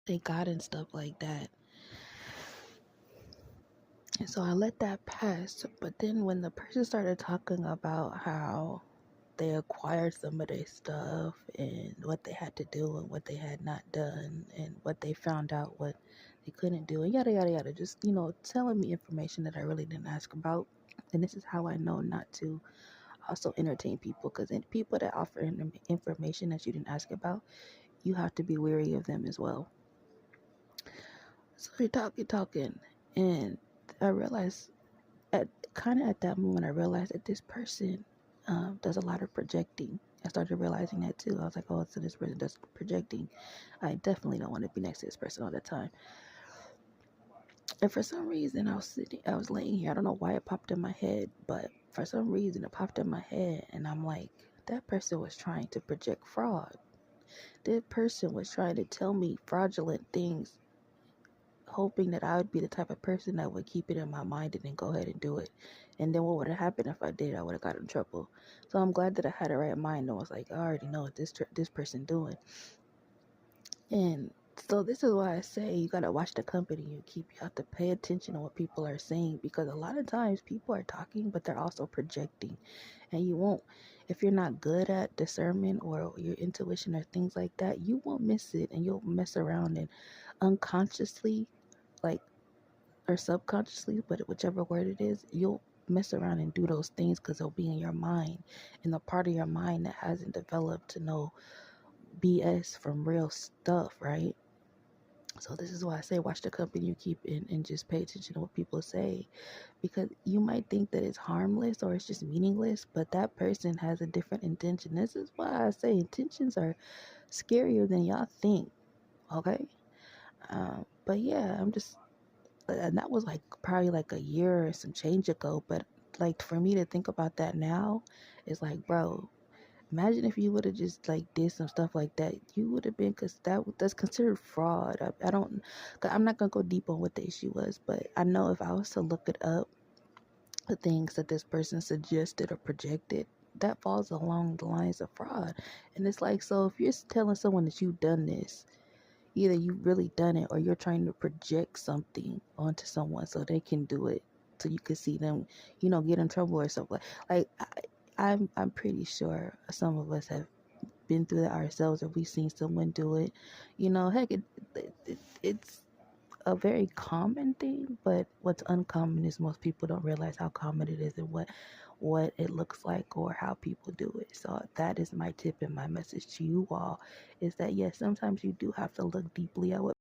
they got and stuff like that. And so I let that pass. But then when the person started talking about how they acquired some of their stuff and what they had to do and what they had not done and what they found out what they couldn't do and yada yada yada, just telling me information that I really didn't ask about. And this is how I know not to also entertain people, because people that offer information that you didn't ask about, you have to be wary of them as well. So you're talking, and I realized at that moment, I realized that this person does a lot of projecting. I started realizing that too. I was like, oh, so this person does projecting. I definitely don't want to be next to this person all the time. And for some reason, I was laying here. I don't know why it popped in my head, but for some reason, it popped in my head, and I'm like, that person was trying to project fraud. That person was trying to tell me fraudulent things, hoping that I would be the type of person that would keep it in my mind and then go ahead and do it. And then what would have happened if I did? I would have got in trouble. So I'm glad that I had the right mind and was like, I already know what this person doing. And so this is why I say you gotta watch the company you keep. You have to pay attention to what people are saying, because a lot of times people are talking, but they're also projecting, and you won't. If you're not good at discernment or your intuition or things like that, you won't miss it, and you'll mess around and unconsciously, like, or subconsciously, but whichever word it is, you'll mess around and do those things because they'll be in your mind, in the part of your mind that hasn't developed to know BS from real stuff, right? So this is why I say watch the company you keep in and just pay attention to what people say, because you might think that it's harmless or it's just meaningless, but that person has a different intention. This is why I say intentions are scarier than y'all think. Okay. But yeah, and that was like probably like a year or some change ago. But like for me to think about that now is like, bro, imagine if you would have just like did some stuff like that. You would have been, because that's considered fraud. I don't, I'm not gonna go deep on what the issue was, but I know if I was to look it up, the things that this person suggested or projected, that falls along the lines of fraud. And it's like, so if you're telling someone that you've done this, either you've really done it or you're trying to project something onto someone so they can do it, so you can see them, get in trouble or something. Like I'm pretty sure some of us have been through that ourselves, or we've seen someone do it. Heck, it's a very common thing, but what's uncommon is most people don't realize how common it is and what it looks like or how people do it. So that is my tip and my message to you all, is that yes, sometimes you do have to look deeply at what